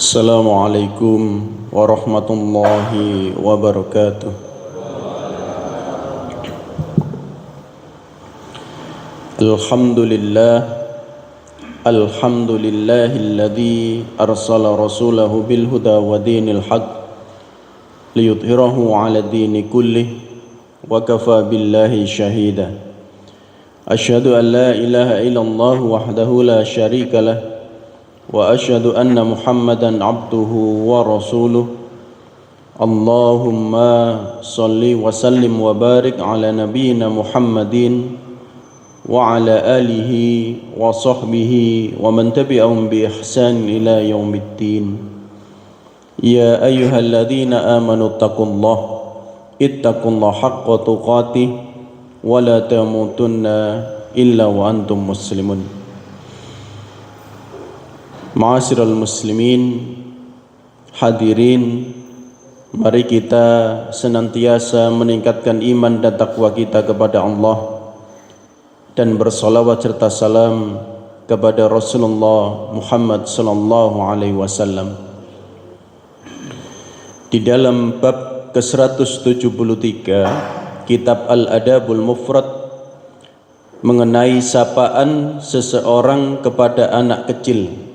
Assalamualaikum warahmatullahi wabarakatuh. Alhamdulillahilladzi arsala rasulahu bil huda wa dinil haq liyudhhirahu 'ala dini kullih wa kafa billahi shahida. Asyhadu an la ilaha illallah wahdahu la syarika lah wa asyhadu anna Muhammadan abduhu wa rasuluh. Allahumma salli wa sallim wa barik ala nabiyyina Muhammadin wa ala alihi wa sahbihi wa man tabi'ahum bi ihsan ila yaumiddin. Ya ayyuhalladzina amanu ittaqullaha haqqa tuqatih wa la tamutunna illa wa antum muslimun. Ma'asyiral muslimin, hadirin, mari kita senantiasa meningkatkan iman dan takwa kita kepada Allah dan bersalawat serta salam kepada Rasulullah Muhammad sallallahu alaihi wasallam. Di dalam bab ke-173 kitab Al-Adabul Mufrad mengenai sapaan seseorang kepada anak kecil,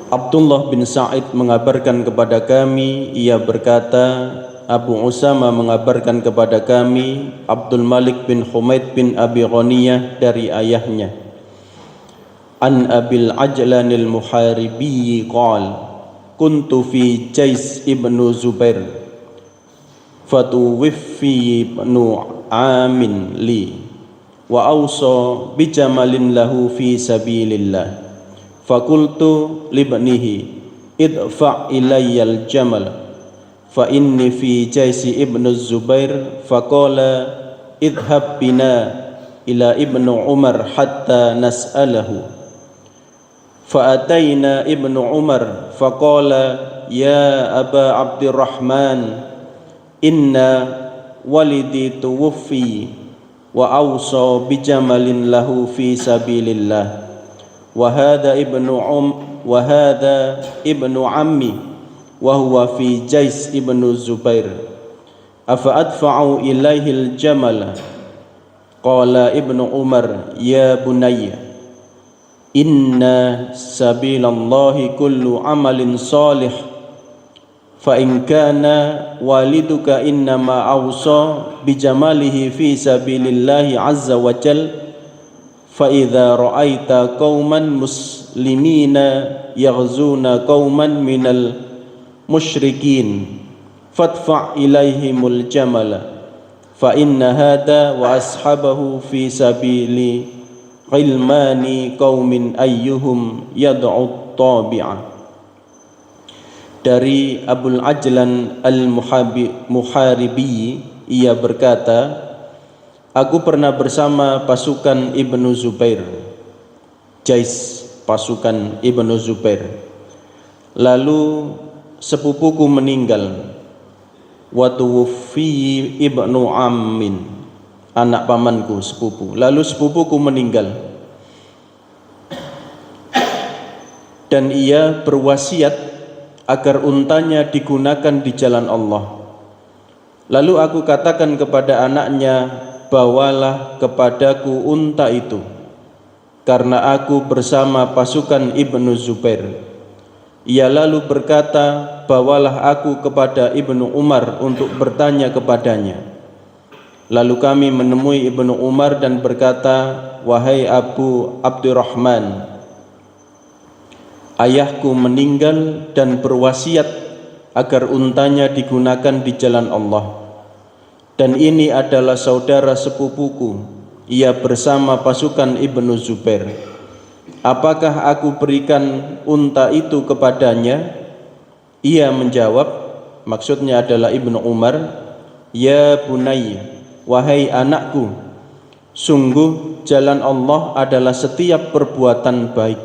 Abdullah bin Sa'id mengabarkan kepada kami, ia berkata, Abu Usama mengabarkan kepada kami, Abdul Malik bin Humaid bin Abi Ghaniyah dari ayahnya, An Abil Ajlanil Muharibi qala kuntu fi Jais ibnu Zubair fatuwiffi ibnu amin li wa awsa bijamalin lahu fi sabilillah. Fakultu libnihi idfa' ilayyal jamal fa inni fi Jaisi ibnu Zubair faqala idhab bina ila ibnu Umar hatta nas'alahu. Fa atayna ibnu Umar faqala ya Aba Abdurrahman inna walidi tuwfi wa awsa bijamalin lahu fi sabilillah wa hadha ibnu ammi wa huwa fi Jais ibnu Zubair afa adfa'u ilaihi al-jamal. Qala ibnu Umar ya bunayya inna sabilallahi kullu amalin salih fa in kana waliduka innama awsa bijamalihi fi sabilillahi azza wa jalla fa idza ra'aita qauman muslimina yaghzuna qauman minal musyrikin fadfa' ilaihimul jamala fa inna hada wa ashabahu fi sabili ilmani qaumin ayyuhum yad'u tabi'a. Dari Abul Ajlan al-Muharibi, ia berkata, aku pernah bersama pasukan Ibnu Zubair, Jais, pasukan Ibnu Zubair. Lalu sepupuku meninggal, wa tuwfi ibnu ammin, anak pamanku sepupu. Lalu sepupuku meninggal dan ia berwasiat agar untanya digunakan di jalan Allah. Lalu aku katakan kepada anaknya, bawalah kepadaku unta itu, karena aku bersama pasukan Ibnu Zubair. Ia lalu berkata, bawalah aku kepada Ibnu Umar untuk bertanya kepadanya. Lalu kami menemui Ibnu Umar dan berkata, wahai Abu Abdurrahman, ayahku meninggal dan berwasiat agar untanya digunakan di jalan Allah. Dan ini adalah saudara sepupuku, ia bersama pasukan Ibnu Zubair. Apakah aku berikan unta itu kepadanya? Ia menjawab, maksudnya adalah Ibnu Umar, ya bunayya, wahai anakku, sungguh jalan Allah adalah setiap perbuatan baik.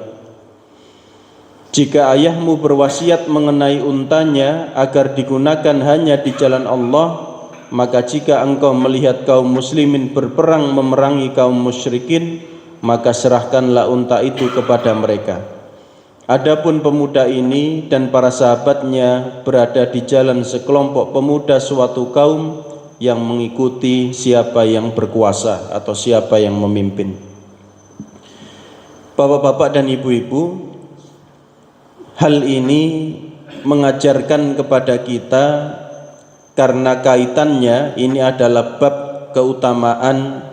Jika ayahmu berwasiat mengenai untanya agar digunakan hanya di jalan Allah, maka jika engkau melihat kaum muslimin berperang memerangi kaum musyrikin, maka serahkanlah unta itu kepada mereka. Adapun pemuda ini dan para sahabatnya berada di jalan sekelompok pemuda suatu kaum yang mengikuti siapa yang berkuasa atau siapa yang memimpin. Bapak-bapak dan ibu-ibu, hal ini mengajarkan kepada kita karena kaitannya ini adalah bab keutamaan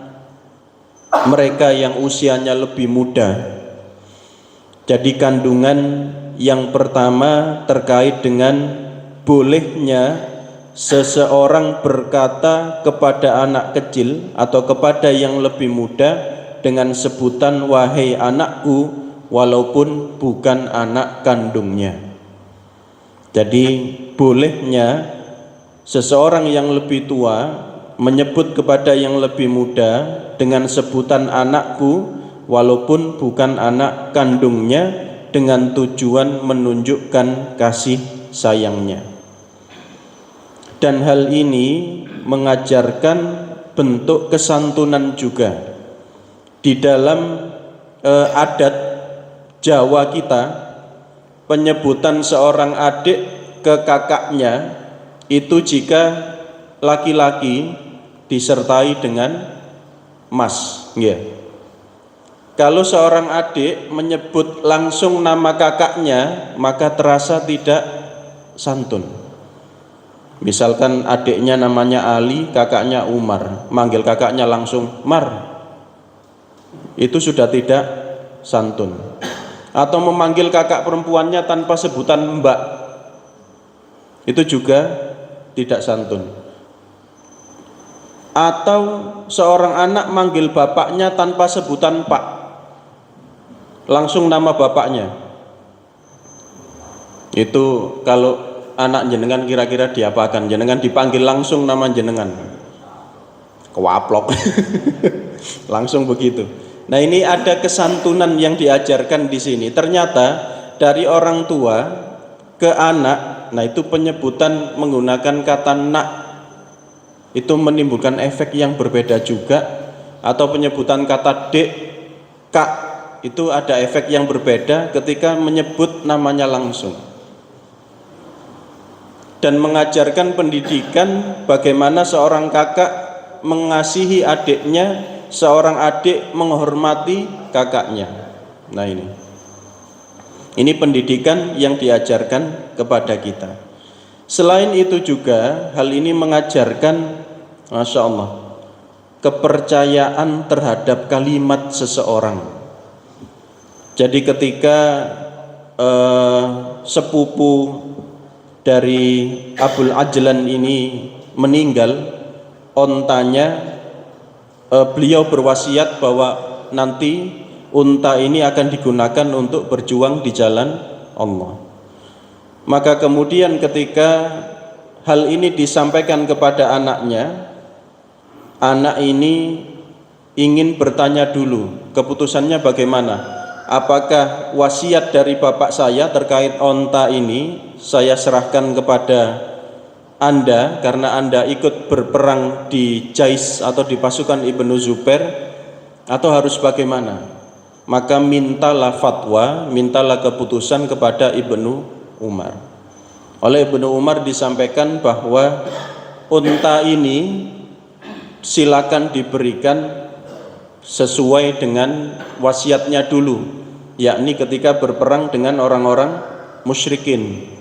mereka yang usianya lebih muda. Jadi kandungan yang pertama terkait dengan bolehnya seseorang berkata kepada anak kecil atau kepada yang lebih muda dengan sebutan wahai anakku, walaupun bukan anak kandungnya. Jadi bolehnya seseorang yang lebih tua menyebut kepada yang lebih muda dengan sebutan anakku walaupun bukan anak kandungnya, dengan tujuan menunjukkan kasih sayangnya. Dan hal ini mengajarkan bentuk kesantunan juga. Di dalam adat Jawa kita, penyebutan seorang adik ke kakaknya itu jika laki-laki disertai dengan mas, ya. Kalau seorang adik menyebut langsung nama kakaknya, maka terasa tidak santun. Misalkan adiknya namanya Ali, kakaknya Umar, manggil kakaknya langsung Mar, itu sudah tidak santun. Atau memanggil kakak perempuannya tanpa sebutan mbak, itu juga tidak santun. Atau seorang anak manggil bapaknya tanpa sebutan pak, langsung nama bapaknya. Itu kalau anak jenengan kira-kira diapakan? Jenengan dipanggil langsung nama jenengan, kewaplok. Langsung begitu. Nah, ini ada kesantunan yang diajarkan di sini. Ternyata dari orang tua ke anak, nah itu penyebutan menggunakan kata nak itu menimbulkan efek yang berbeda juga. Atau penyebutan kata dek, kak, itu ada efek yang berbeda ketika menyebut namanya langsung. Dan mengajarkan pendidikan bagaimana seorang kakak mengasihi adiknya, seorang adik menghormati kakaknya. Nah, ini pendidikan yang diajarkan kepada kita. Selain itu juga hal ini mengajarkan, Masya Allah, kepercayaan terhadap kalimat seseorang. Jadi ketika sepupu dari Abul Ajlan ini meninggal, ontanya, beliau berwasiat bahwa nanti unta ini akan digunakan untuk berjuang di jalan Allah. Maka kemudian ketika hal ini disampaikan kepada anaknya, anak ini ingin bertanya dulu keputusannya bagaimana. Apakah wasiat dari bapak saya terkait onta ini saya serahkan kepada Anda karena Anda ikut berperang di Jais atau di pasukan Ibnu Zubair, atau harus bagaimana? Maka mintalah fatwa, mintalah keputusan kepada Ibnu Umar. Oleh Ibnu Umar disampaikan bahwa unta ini silakan diberikan sesuai dengan wasiatnya dulu, yakni ketika berperang dengan orang-orang musyrikin.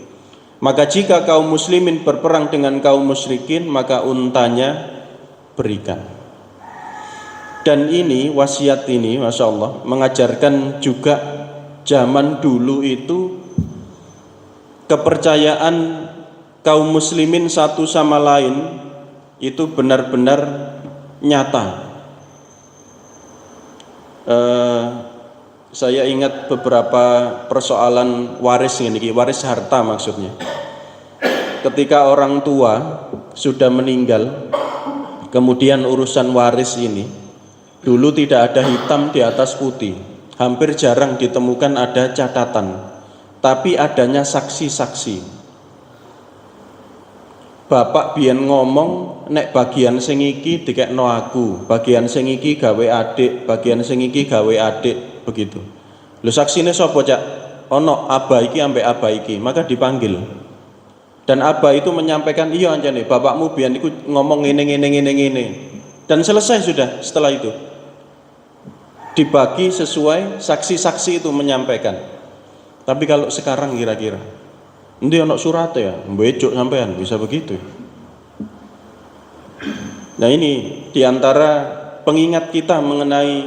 Maka jika kaum muslimin berperang dengan kaum musyrikin, maka untanya berikan. Dan ini wasiat ini, Masya Allah, mengajarkan juga zaman dulu itu kepercayaan kaum muslimin satu sama lain itu benar-benar nyata. Saya ingat beberapa persoalan waris ini, waris harta maksudnya. Ketika orang tua sudah meninggal, kemudian urusan waris ini, dulu tidak ada hitam di atas putih, hampir jarang ditemukan ada catatan, tapi adanya saksi-saksi. Bapak biyen ngomong nek bagian sing iki dikekno aku, bagian sing iki gawe adik, bagian sing iki gawe adik, begitu. Lho saksine sapa, Cak? Ono abah iki ambek abah iki, maka dipanggil. Dan abah itu menyampaikan, iya anjane bapakmu biyen iku ngomong ngene. Dan selesai sudah setelah itu. Dibagi sesuai saksi-saksi itu menyampaikan. Tapi kalau sekarang kira-kira endi ono surat ya, mbecuk sampean bisa begitu. Nah ini diantara pengingat kita mengenai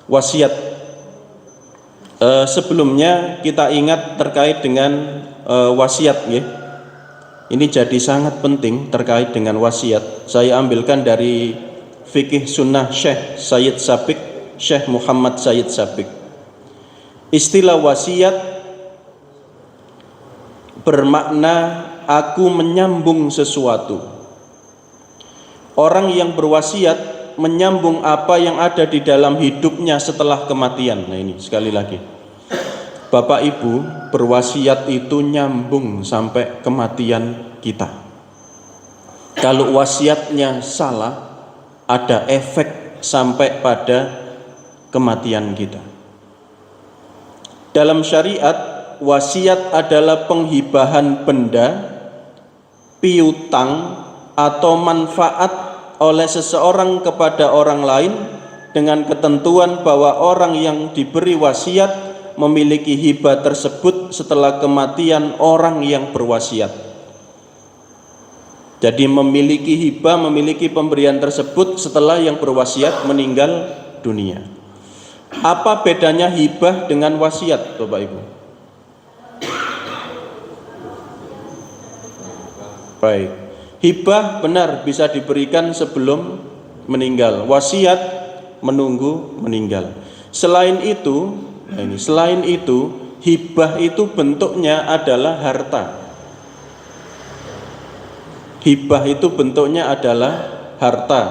wasiat. Sebelumnya kita ingat terkait dengan wasiat ya. Ini jadi sangat penting terkait dengan wasiat. Saya ambilkan dari fikih sunnah Syekh Sayyid Sabiq, Syekh Muhammad Sayyid Sabiq. Istilah wasiat bermakna aku menyambung sesuatu. Orang yang berwasiat menyambung apa yang ada di dalam hidupnya setelah kematian. Nah ini sekali lagi, Bapak Ibu berwasiat itu nyambung sampai kematian kita. Kalau wasiatnya salah, ada efek sampai pada kematian kita. Dalam syariat, wasiat adalah penghibahan benda, piutang atau manfaat oleh seseorang kepada orang lain dengan ketentuan bahwa orang yang diberi wasiat memiliki hibah tersebut setelah kematian orang yang berwasiat. Jadi memiliki hibah, memiliki pemberian tersebut setelah yang berwasiat meninggal dunia. Apa bedanya hibah dengan wasiat, Bapak Ibu? Baik, hibah benar bisa diberikan sebelum meninggal. Wasiat menunggu meninggal. Selain itu, hibah itu bentuknya adalah harta. Hibah itu bentuknya adalah harta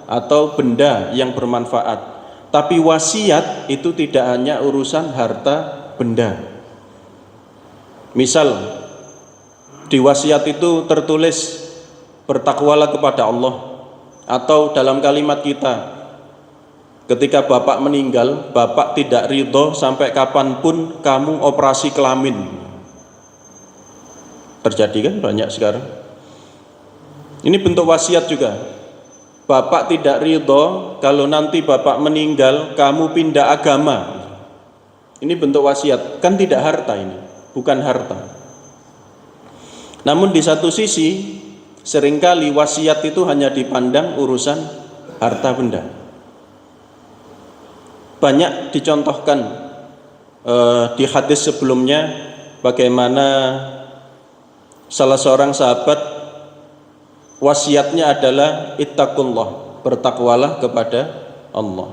atau benda yang bermanfaat. Tapi wasiat itu tidak hanya urusan harta benda. Misal di wasiat itu tertulis bertakwalah kepada Allah, atau dalam kalimat kita ketika bapak meninggal, bapak tidak ridho sampai kapanpun kamu operasi kelamin. Terjadi kan banyak sekarang. Ini bentuk wasiat juga. Bapak tidak ridho kalau nanti bapak meninggal kamu pindah agama. Ini bentuk wasiat, kan tidak harta ini, bukan harta. Namun di satu sisi seringkali wasiat itu hanya dipandang urusan harta benda. Banyak dicontohkan di hadis sebelumnya bagaimana salah seorang sahabat wasiatnya adalah ittaqullah, bertakwalah kepada Allah.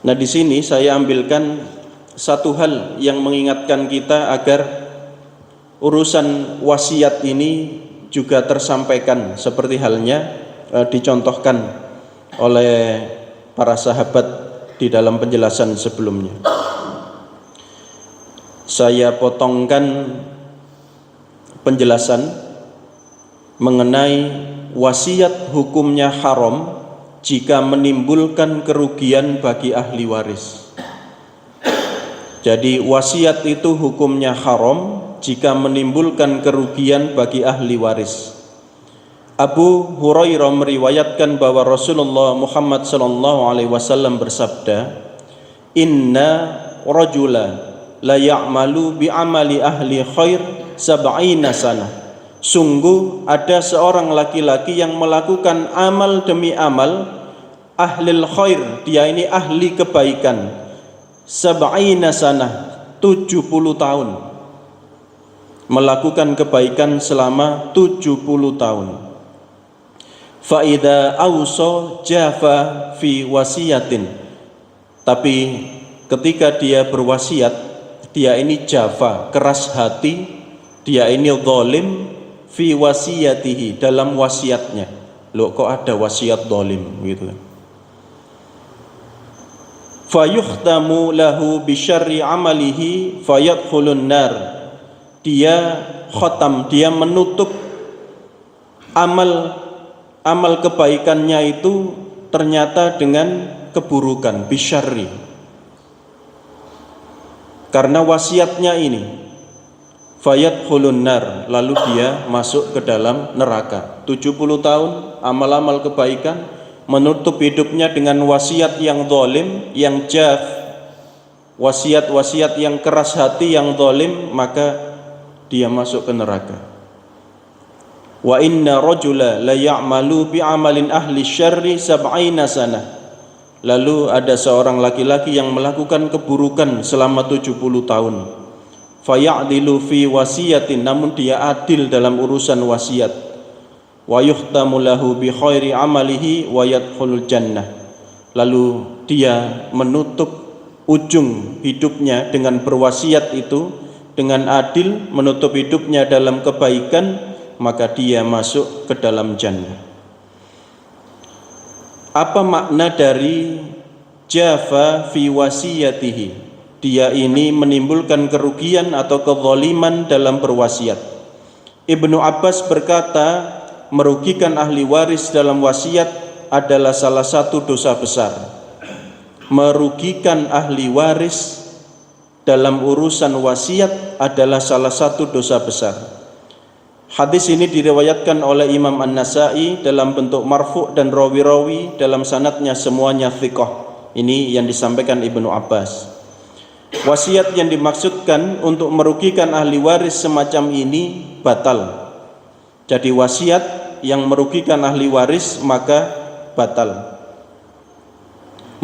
Nah, di sini saya ambilkan satu hal yang mengingatkan kita agar urusan wasiat ini juga tersampaikan seperti halnya dicontohkan oleh para sahabat di dalam penjelasan sebelumnya. Saya potongkan penjelasan mengenai wasiat hukumnya haram jika menimbulkan kerugian bagi ahli waris. Jadi wasiat itu hukumnya haram jika menimbulkan kerugian bagi ahli waris. Abu Hurairah meriwayatkan bahwa Rasulullah Muhammad SAW bersabda, "Inna rajula la ya'malu bi amali ahli khair sab'ina sanah." Sungguh ada seorang laki-laki yang melakukan amal demi amal ahlil khair, dia ini ahli kebaikan, sab'ina sanah, 70 tahun, melakukan kebaikan selama 70 tahun. Fa idza awsa jafa fi wasiyatin, tapi ketika dia berwasiat, dia ini jafa, keras hati, dia ini zalim fi wasiyatihi, dalam wasiatnya. Loh, kok ada wasiat zalim gitu kan? Fayuhtamu lahu bi syarri amalihi fayadkhulun nar. Dia khatam, dia menutup amal kebaikannya itu ternyata dengan keburukan, bisyarri. Karena wasiatnya ini, fayadkhulun nar, lalu dia masuk ke dalam neraka. 70 tahun amal-amal kebaikan, menutup hidupnya dengan wasiat yang zalim, yang jaf, wasiat-wasiat yang keras hati, yang zalim, maka dia masuk ke neraka. Wa inna rajula la ya'malu bi amalin ahli syarri sab'ina sanah. Lalu ada seorang laki-laki yang melakukan keburukan selama 70 tahun. Faya'dilu fi wasiyatin, namun dia adil dalam urusan wasiat. Wa yuhtamu lahu bi khairi amalihi wa yadkhulul jannah. Lalu dia menutup ujung hidupnya dengan berwasiat itu, dengan adil menutup hidupnya dalam kebaikan, maka dia masuk ke dalam jannah. Apa makna dari jafa fi wasiyatihi? Dia ini menimbulkan kerugian atau kezaliman dalam berwasiat. Ibnu Abbas berkata, merugikan ahli waris dalam wasiat adalah salah satu dosa besar. Merugikan ahli waris dalam urusan wasiat adalah salah satu dosa besar. Hadis ini diriwayatkan oleh Imam An-Nasa'i dalam bentuk marfu' dan rawi-rawi dalam sanadnya semuanya thiqah. Ini yang disampaikan Ibnu Abbas. Wasiat yang dimaksudkan untuk merugikan ahli waris semacam ini batal. Jadi wasiat yang merugikan ahli waris maka batal.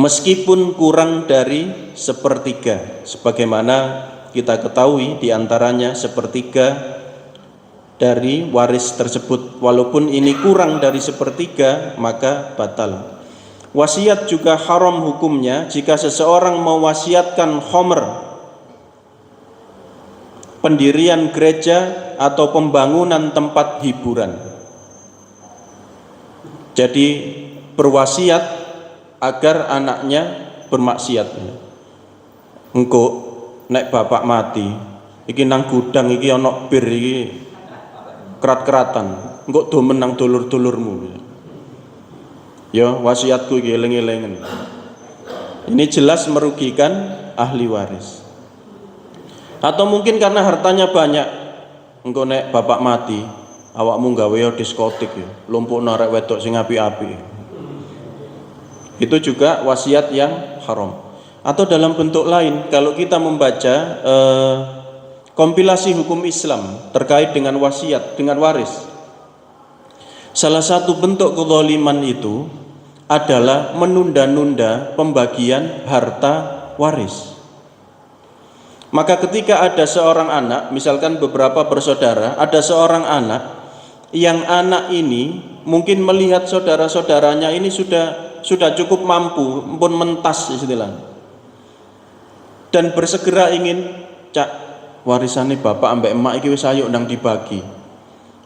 Meskipun kurang dari sepertiga, sebagaimana kita ketahui diantaranya sepertiga dari waris tersebut, walaupun ini kurang dari sepertiga maka batal. Wasiat juga haram hukumnya jika seseorang mewasiatkan khomer, pendirian gereja atau pembangunan tempat hiburan. Jadi berwasiat agar anaknya bermaksiat. Engko nek bapak mati, iki nang gudang iki ana bir iki kerat-keratan, engko do menang dulur-dulurmu. Ya, wasiatku iki eling-elingan. Ini jelas merugikan ahli waris. Atau mungkin karena hartanya banyak, engko nek bapak mati, awakmu gawe diskotik ya, lumpukno arek wedok sing apik-apik. Itu juga wasiat yang haram. Atau dalam bentuk lain, kalau kita membaca kompilasi hukum Islam terkait dengan wasiat, dengan waris, salah satu bentuk kezaliman itu adalah menunda-nunda pembagian harta waris. Maka ketika ada seorang anak, misalkan beberapa bersaudara, ada seorang anak yang anak ini mungkin melihat saudara-saudaranya ini sudah cukup mampu, pun mentas istilahnya, dan bersegera ingin, cak warisane bapak ambek emak iki wis ayo ndang dibagi.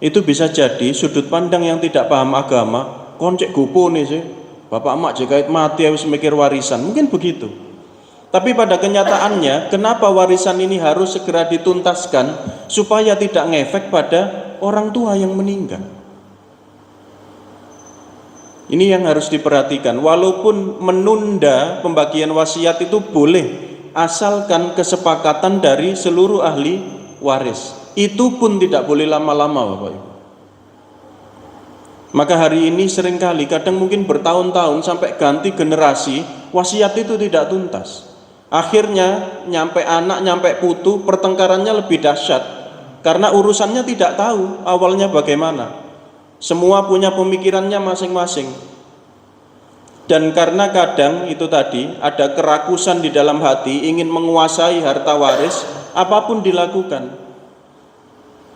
Itu bisa jadi sudut pandang yang tidak paham agama, koncek gupone sih, bapak emak jika mati harus mikir warisan, mungkin begitu. Tapi pada kenyataannya, kenapa warisan ini harus segera dituntaskan supaya tidak ngefek pada orang tua yang meninggal? Ini yang harus diperhatikan. Walaupun menunda pembagian wasiat itu boleh, asalkan kesepakatan dari seluruh ahli waris. Itu pun tidak boleh lama-lama, Bapak Ibu. Maka hari ini seringkali, kadang mungkin bertahun-tahun sampai ganti generasi, wasiat itu tidak tuntas. Akhirnya nyampe anak, nyampe putu, pertengkarannya lebih dahsyat karena urusannya tidak tahu awalnya bagaimana. Semua punya pemikirannya masing-masing. Dan karena kadang itu tadi ada kerakusan di dalam hati, ingin menguasai harta waris, apapun dilakukan.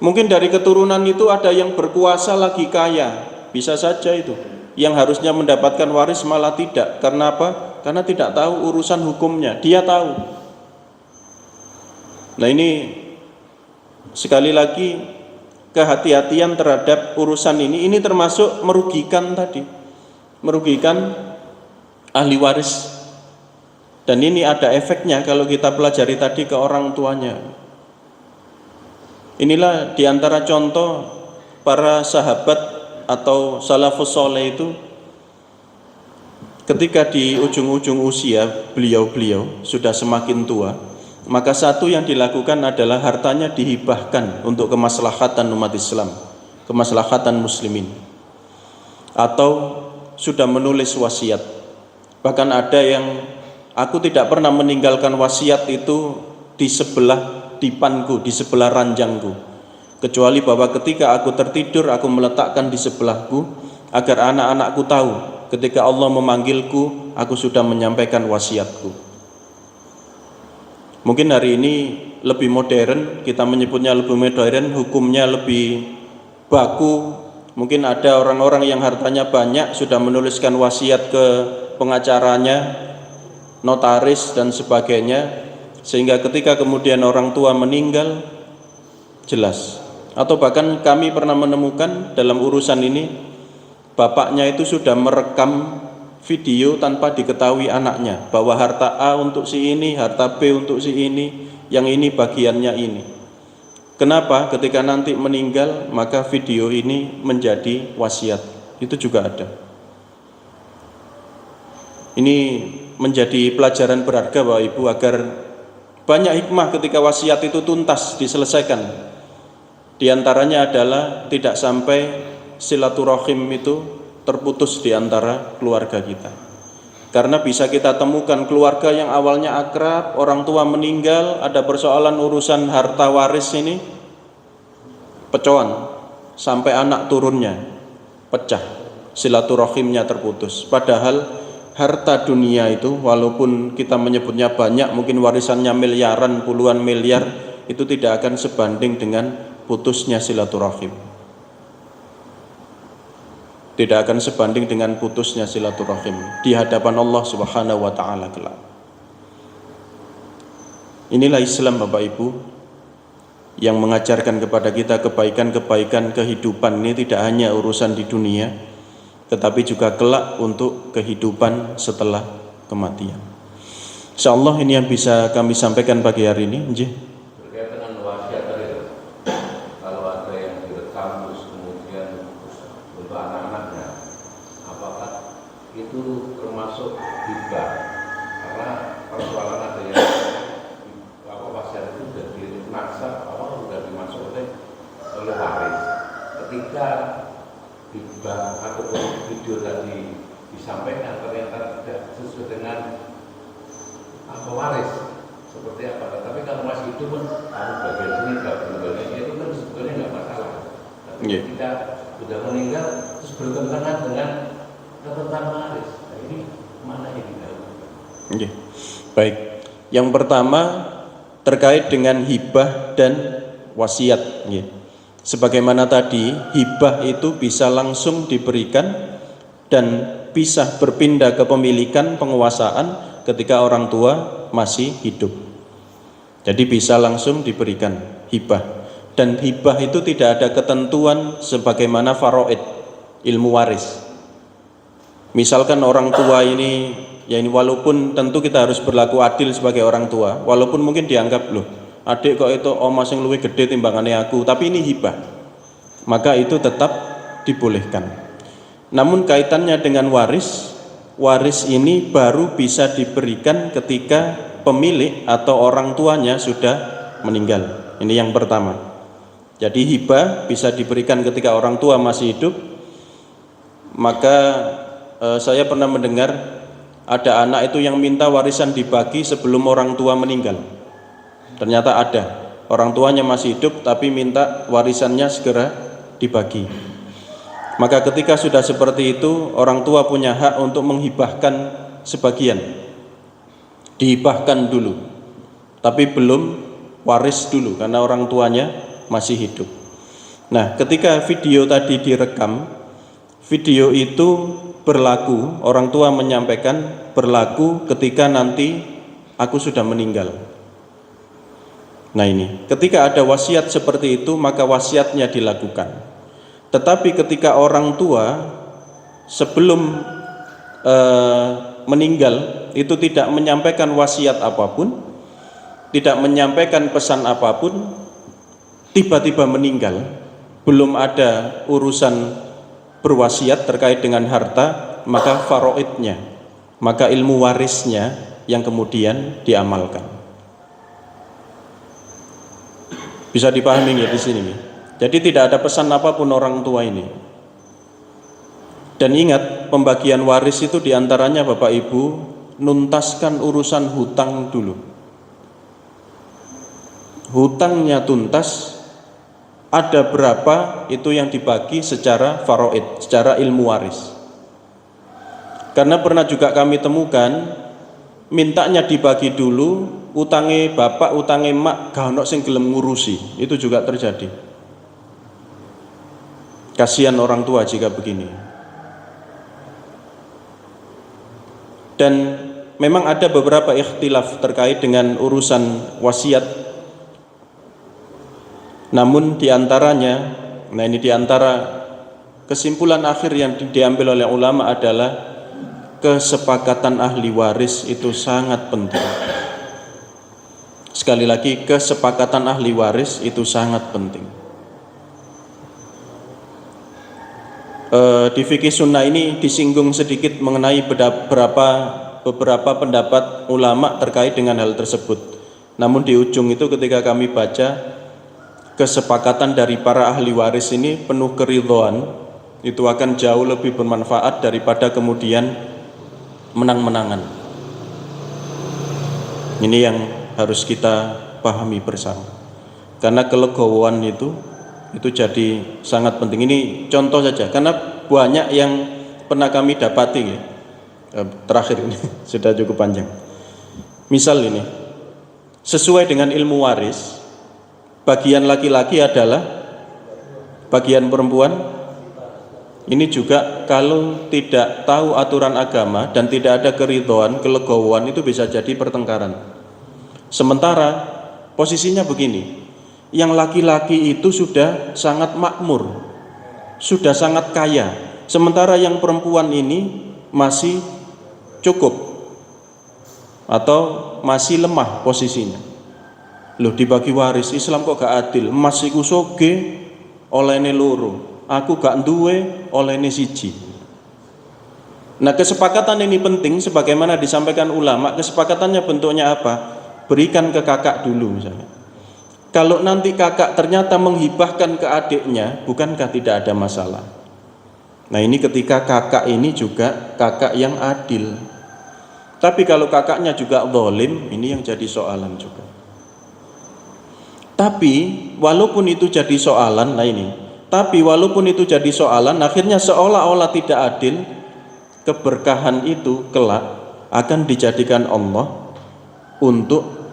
Mungkin dari keturunan itu ada yang berkuasa lagi kaya, bisa saja itu. Yang harusnya mendapatkan waris malah tidak. Karena apa? Karena tidak tahu urusan hukumnya. Dia tahu. Nah ini sekali lagi kehati-hatian terhadap urusan ini termasuk merugikan tadi. Merugikan ahli waris. Dan ini ada efeknya kalau kita pelajari tadi ke orang tuanya. Inilah diantara contoh para sahabat atau salafus soleh itu ketika di ujung-ujung usia beliau-beliau sudah semakin tua, maka satu yang dilakukan adalah hartanya dihibahkan untuk kemaslahatan umat Islam, kemaslahatan muslimin, atau sudah menulis wasiat. Bahkan ada yang, aku tidak pernah meninggalkan wasiat itu di sebelah dipanku, di sebelah ranjangku, kecuali bahwa ketika aku tertidur aku meletakkan di sebelahku agar anak-anakku tahu ketika Allah memanggilku aku sudah menyampaikan wasiatku. Mungkin hari ini lebih modern, kita menyebutnya lebih modern, hukumnya lebih baku. Mungkin ada orang-orang yang hartanya banyak sudah menuliskan wasiat ke pengacaranya, notaris dan sebagainya, sehingga ketika kemudian orang tua meninggal jelas. Atau bahkan kami pernah menemukan dalam urusan ini, bapaknya itu sudah merekam video tanpa diketahui anaknya, bahwa harta A untuk si ini, harta B untuk si ini, yang ini bagiannya ini. Kenapa? Ketika nanti meninggal maka video ini menjadi wasiat. Itu juga ada. Ini menjadi pelajaran berharga Bapak Ibu, agar banyak hikmah ketika wasiat itu tuntas diselesaikan. Di antaranya adalah tidak sampai silaturahim itu terputus di antara keluarga kita. Karena bisa kita temukan keluarga yang awalnya akrab, orang tua meninggal, ada persoalan urusan harta waris ini, pecohan sampai anak turunnya pecah, silaturahimnya terputus. Padahal harta dunia itu walaupun kita menyebutnya banyak, mungkin warisannya miliaran, puluhan miliar, itu tidak akan sebanding dengan putusnya silaturahim. Tidak akan sebanding dengan putusnya silaturahim di hadapan Allah Subhanahu wa taala kelak. Inilah Islam Bapak Ibu, yang mengajarkan kepada kita kebaikan-kebaikan kehidupan ini tidak hanya urusan di dunia, tetapi juga kelak untuk kehidupan setelah kematian. Insyaallah ini yang bisa kami sampaikan pagi hari ini. Berkaitan dengan wasiat tadi, kalau ada yang direkam terus kemudian untuk anak-anaknya, apakah itu termasuk hibah? Karena persoalan ada yang wasiat itu sudah dimaksud, sudah dimaksud oleh waris. Ketika hibah ataupun video tadi disampaikan ternyata tidak sesuai dengan waris, seperti apa? Tapi kalau masih hidup pun bagian sini, bagian itu kan sebetulnya nggak masalah. Tapi ketika sudah meninggal terus bertentangan dengan catatan waris, nah, ini mana yang kita? Baik, yang pertama terkait dengan hibah dan wasiat. Sebagaimana tadi, hibah itu bisa langsung diberikan dan bisa berpindah ke pemilikan penguasaan ketika orang tua masih hidup. Jadi bisa langsung diberikan hibah. Dan hibah itu tidak ada ketentuan sebagaimana faraid, ilmu waris. Misalkan orang tua ini, ya ini walaupun tentu kita harus berlaku adil sebagai orang tua, walaupun mungkin dianggap loh, adik kok itu oma sing luwih gede timbangannya aku, tapi ini hibah, maka itu tetap dibolehkan. Namun kaitannya dengan waris, waris ini baru bisa diberikan ketika pemilik atau orang tuanya sudah meninggal. Ini yang pertama. Jadi hibah bisa diberikan ketika orang tua masih hidup. Maka saya pernah mendengar ada anak itu yang minta warisan dibagi sebelum orang tua meninggal. Ternyata ada, orang tuanya masih hidup tapi minta warisannya segera dibagi. Maka ketika sudah seperti itu, orang tua punya hak untuk menghibahkan sebagian. Dihibahkan dulu, tapi belum waris dulu karena orang tuanya masih hidup. Nah, ketika video tadi direkam, video itu berlaku, orang tua menyampaikan berlaku ketika nanti aku sudah meninggal. Nah ini, ketika ada wasiat seperti itu maka wasiatnya dilakukan. Tetapi ketika orang tua sebelum meninggal itu tidak menyampaikan wasiat apapun, tidak menyampaikan pesan apapun, tiba-tiba meninggal, belum ada urusan berwasiat terkait dengan harta, maka faraidnya, maka ilmu warisnya yang kemudian diamalkan. Bisa dipahami ya di sini. Jadi tidak ada pesan apapun orang tua ini. Dan ingat, pembagian waris itu diantaranya Bapak Ibu, nuntaskan urusan hutang dulu. Hutangnya tuntas, ada berapa itu yang dibagi secara faraid, secara ilmu waris. Karena pernah juga kami temukan, mintanya dibagi dulu, utange bapak, utange mak, gak ono sing gelem ngurusi. Itu juga terjadi. Kasihan orang tua jika begini. Dan memang ada beberapa ikhtilaf terkait dengan urusan wasiat. Namun diantaranya, nah ini diantara kesimpulan akhir yang diambil oleh ulama adalah kesepakatan ahli waris itu sangat penting. Sekali lagi, kesepakatan ahli waris itu sangat penting. Di fikih sunnah ini disinggung sedikit mengenai beberapa pendapat ulama terkait dengan hal tersebut. Namun di ujung itu ketika kami baca, kesepakatan dari para ahli waris ini penuh keridhaan, itu akan jauh lebih bermanfaat daripada kemudian menang-menangan. Ini yang harus kita pahami bersama. Karena kelegowoan itu jadi sangat penting. Ini contoh saja, karena banyak yang pernah kami dapati ya. Terakhir ini sudah cukup panjang. Misal ini, sesuai dengan ilmu waris, bagian laki-laki adalah bagian perempuan. Ini juga kalau tidak tahu aturan agama dan tidak ada keridhaan, kelegowoan, itu bisa jadi pertengkaran. Sementara posisinya begini, yang laki-laki itu sudah sangat makmur, sudah sangat kaya, sementara yang perempuan ini masih cukup atau masih lemah posisinya. Loh, dibagi waris Islam kok gak adil? Emas iku soge olehne loro, aku gak duwe olehne siji. Nah, kesepakatan ini penting sebagaimana disampaikan ulama. Kesepakatannya bentuknya apa? Berikan ke kakak dulu misalnya. Kalau nanti kakak ternyata menghibahkan ke adiknya, bukankah tidak ada masalah? Nah, ini ketika kakak ini juga kakak yang adil. Tapi kalau kakaknya juga zalim, ini yang jadi soalan juga. Tapi walaupun itu jadi soalan, walaupun itu jadi soalan, akhirnya seolah-olah tidak adil, keberkahan itu kelak akan dijadikan Allah untuk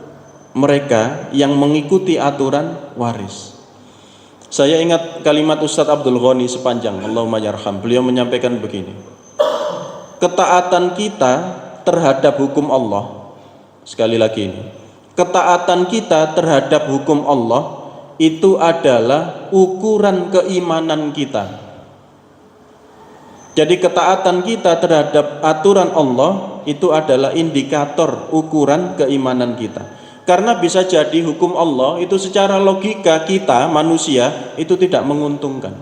mereka yang mengikuti aturan waris. Saya ingat kalimat Ustadz Abdul Ghani sepanjang Allahumma yarham. Beliau menyampaikan begini, ketaatan kita terhadap hukum Allah, sekali lagi ini, ketaatan kita terhadap hukum Allah itu adalah ukuran keimanan kita. Jadi ketaatan kita terhadap aturan Allah itu adalah indikator ukuran keimanan kita. Karena bisa jadi hukum Allah itu secara logika kita manusia itu tidak menguntungkan,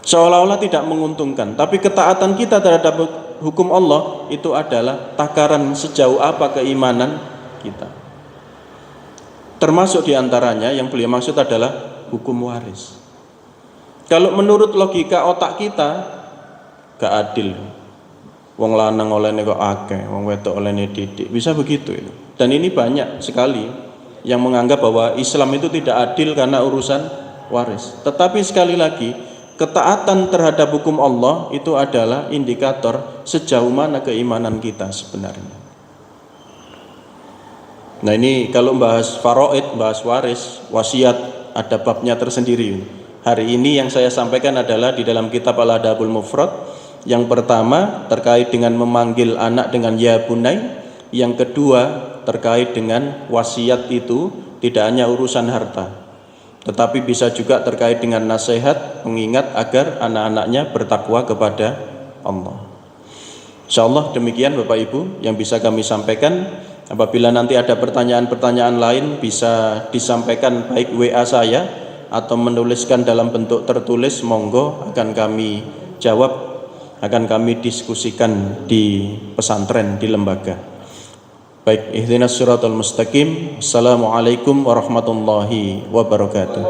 seolah-olah tidak menguntungkan. Tapi ketaatan kita terhadap hukum Allah itu adalah takaran sejauh apa keimanan kita. Termasuk diantaranya yang beliau maksud adalah hukum waris. Kalau menurut logika otak kita gak adil, wong lanang olehne kok akeh, wong wedok olehne didik, bisa begitu itu. Dan ini banyak sekali yang menganggap bahwa Islam itu tidak adil karena urusan waris. Tetapi sekali lagi, ketaatan terhadap hukum Allah itu adalah indikator sejauh mana keimanan kita sebenarnya. Nah, ini kalau bahas faraid, bahas waris, wasiat, ada babnya tersendiri. Hari ini yang saya sampaikan adalah di dalam kitab Al-Adabul Mufrad. Yang pertama terkait dengan memanggil anak dengan ya bunai. Yang kedua terkait dengan wasiat itu tidak hanya urusan harta, tetapi bisa juga terkait dengan nasihat, mengingat agar anak-anaknya bertakwa kepada Allah. Insyaallah demikian Bapak Ibu yang bisa kami sampaikan. Apabila nanti ada pertanyaan-pertanyaan lain bisa disampaikan baik WA saya atau menuliskan dalam bentuk tertulis, monggo akan kami jawab, akan kami diskusikan di pesantren, di lembaga. Baik, ihdinas siratal mustaqim. Assalamualaikum warahmatullahi wabarakatuh.